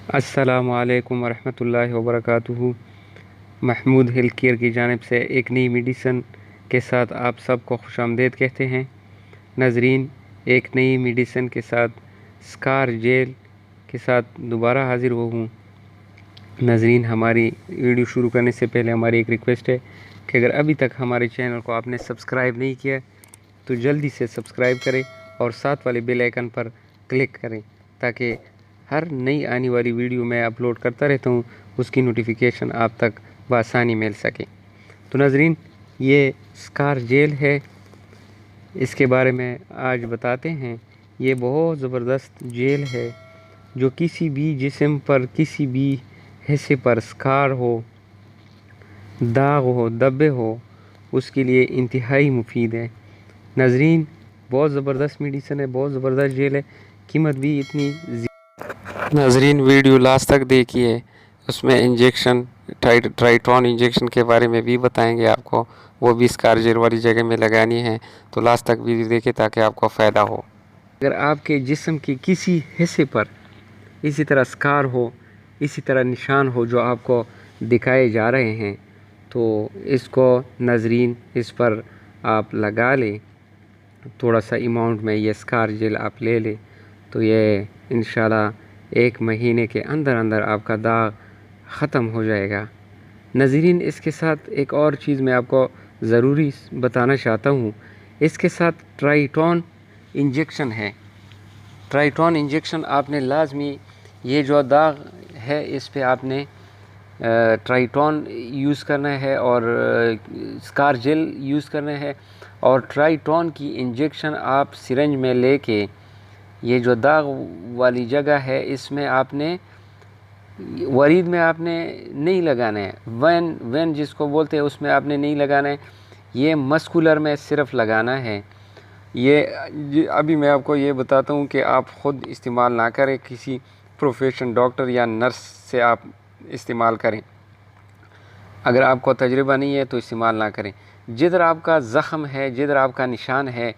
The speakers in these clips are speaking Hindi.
अस्सलामु अलैकुम वरहमतुल्लाहि वबरकातुहू। महमूद हेल्थ केयर की जानिब से एक नई मेडिसन के साथ आप सबको खुशामदीद कहते हैं। नाजरीन, एक नई मेडिसन के साथ स्कार जेल के साथ दोबारा हाज़िर हुआ हूँ। नाजरीन, हमारी वीडियो शुरू करने से पहले हमारी एक रिक्वेस्ट है कि अगर अभी तक हमारे चैनल को आपने सब्सक्राइब नहीं किया तो जल्दी से सब्सक्राइब करें और साथ वाले बेल आइकन पर क्लिक करें ताकि हर नई आने वाली वीडियो मैं अपलोड करता रहता हूँ, उसकी नोटिफिकेशन आप तक बआसानी मिल सके। तो नाजरीन, ये स्कार जेल है, इसके बारे में आज बताते हैं। ये बहुत ज़बरदस्त जेल है जो किसी भी जिस्म पर, किसी भी हिस्से पर स्कार हो, दाग हो, धब्बे हो, उसके लिए इंतहाई मुफीद है। नाजरीन, बहुत ज़बरदस्त मेडिसन है, बहुत ज़बरदस्त जेल है, कीमत भी इतनी। नाजरीन, वीडियो लास्ट तक देखिए, उसमें इंजेक्शन ट्राइटॉन इंजेक्शन के बारे में भी बताएंगे आपको, वो भी स्कार जेल वाली जगह में लगानी है। तो लास्ट तक वीडियो देखें ताकि आपको फ़ायदा हो। अगर आपके जिस्म के किसी हिस्से पर इसी तरह स्कार हो, इसी तरह निशान हो जो आपको दिखाए जा रहे हैं, तो इसको नाजरीन इस पर आप लगा लें। थोड़ा सा अमाउंट में ये स्कार जेल आप ले लें तो ये इंशाल्लाह 1 महीने के अंदर अंदर आपका दाग ख़त्म हो जाएगा। नाज़रीन, इसके साथ एक और चीज़ मैं आपको ज़रूरी बताना चाहता हूँ। इसके साथ ट्राइटॉन इंजेक्शन है। ट्राइटॉन इंजेक्शन आपने लाजमी, ये जो दाग है इस पे आपने ट्राइटॉन यूज़ करना है और स्कार जेल यूज़ करना है। और ट्राइटॉन की इंजेक्शन आप सिरंज में लेके, ये जो दाग वाली जगह है इसमें आपने, वरीद में आपने नहीं लगाना है, वेन जिसको बोलते हैं उसमें आपने नहीं लगाना है, ये मस्कुलर में सिर्फ लगाना है। ये अभी मैं आपको ये बताता हूँ कि आप ख़ुद इस्तेमाल ना करें, किसी प्रोफेशन डॉक्टर या नर्स से आप इस्तेमाल करें। अगर आपको तजुर्बा नहीं है तो इस्तेमाल ना करें। जिधर आपका ज़ख़म है, जिधर आपका निशान है,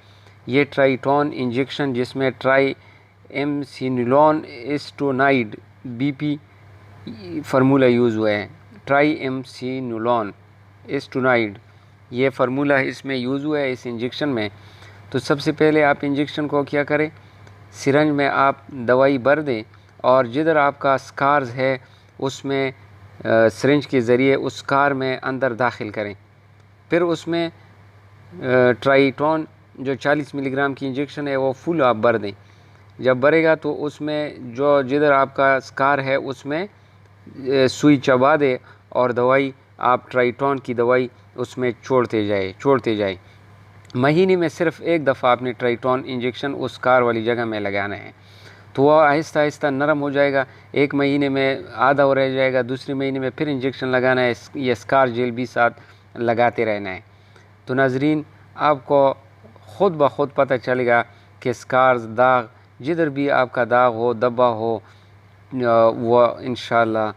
ये ट्राइटॉन इंजेक्शन जिसमें ट्राइएमसिनोलोन एस्टोनाइड बीपी फार्मूला यूज़ हुआ है। ट्राइएमसिनोलोन एस्टोनाइड ये फार्मूला इसमें यूज़ हुआ है इस इंजेक्शन में। तो सबसे पहले आप इंजेक्शन को क्या करें, सिरंज में आप दवाई भर दें और जिधर आपका स्कार्स है उसमें सिरिंज के ज़रिए उस स्कार में अंदर दाखिल करें। फिर उसमें ट्राइटॉन जो 40 मिलीग्राम की इंजेक्शन है वो फुल आप भर दें। जब भरेगा तो उसमें जो जिधर आपका स्कार है उसमें सुई चबा दे और दवाई आप ट्राइटॉन की दवाई उसमें छोड़ते जाए। महीने में सिर्फ एक दफ़ा आपने ट्राइटॉन इंजेक्शन उस स्कार वाली जगह में लगाना है, तो वह आहिस्ता आहिस्ता नरम हो जाएगा। 1 महीने में आधा हो रह जाएगा, दूसरे महीने में फिर इंजेक्शन लगाना है, ये स्कार जेल भी साथ लगाते रहना है। तो नाजरीन, आपको ख़ुद ब खुद पता चलेगा कि स्कार्स, दाग, जिधर भी आपका दाग हो, धब्बा हो, वह इंशाल्लाह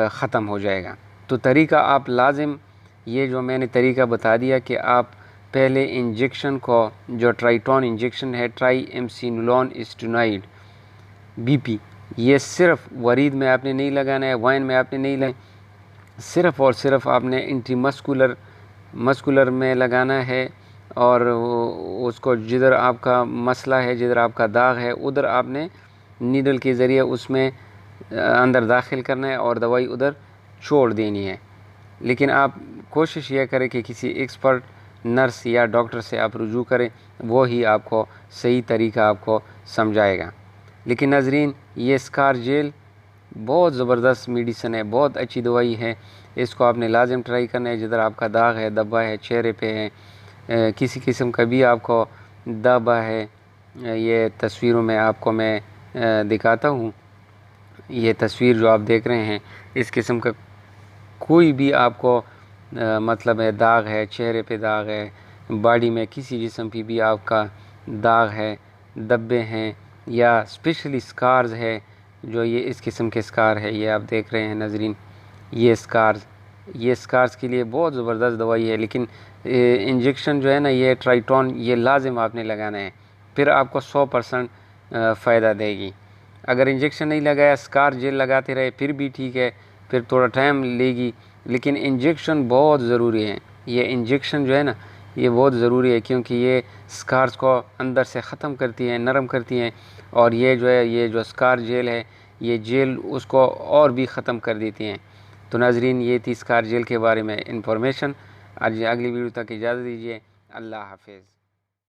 ख़त्म हो जाएगा। तो तरीका आप लाजिम, ये जो मैंने तरीका बता दिया कि आप पहले इंजेक्शन को, जो ट्राइटॉन इंजेक्शन है ट्राइएमसिनोलोन एस्टोनाइड बीपी, ये सिर्फ वरीद में आपने नहीं लगाना है, वाइन में आपने नहीं लगाना, सिर्फ और सिर्फ आपने मस्कुलर में लगाना है। और उसको जिधर आपका मसला है, जिधर आपका दाग है, उधर आपने नीडल के ज़रिए उसमें अंदर दाखिल करना है और दवाई उधर छोड़ देनी है। लेकिन आप कोशिश यह करें कि किसी एक्सपर्ट नर्स या डॉक्टर से आप रुजू करें, वो ही आपको सही तरीका आपको समझाएगा। लेकिन नाजरीन, ये स्कार जेल बहुत ज़बरदस्त मेडिसन है, बहुत अच्छी दवाई है। इसको आपने लाजिम ट्राई करना है। जिधर आपका दाग है, धब्बा है, चेहरे पे है, किसी किस्म का भी आपको धब्बा है, ये तस्वीरों में आपको मैं दिखाता हूँ। ये तस्वीर जो आप देख रहे हैं, इस किस्म का कोई भी आपको मतलब है दाग है, चेहरे पे दाग है, बॉडी में किसी जिस्म पे भी आपका दाग है, धब्बे हैं या स्पेशली स्कार्स है, जो ये इस किस्म के स्कार है, ये आप देख रहे हैं नाजरीन, ये स्कार्स के लिए बहुत ज़बरदस्त दवाई है। लेकिन इंजेक्शन जो है ना, ये ट्राइटॉन, ये लाजिम आपने लगाना है, फिर आपको 100% फ़ायदा देगी। अगर इंजेक्शन नहीं लगाया, स्कार जेल लगाते रहे फिर भी ठीक है, फिर थोड़ा टाइम लेगी, लेकिन इंजेक्शन बहुत ज़रूरी है। ये इंजेक्शन जो है ना, ये बहुत ज़रूरी है, क्योंकि ये स्कार्स को अंदर से ख़त्म करती हैं, नरम करती हैं, और ये जो है, ये जो स्कार जेल है, ये जेल उसको और भी ख़त्म कर देती हैं। तो नाज़रीन, ये थी स्कार जेल के बारे में इंफॉर्मेशन। आज अगली वीडियो तक इजाज़त दीजिए। अल्लाह हाफ़िज़।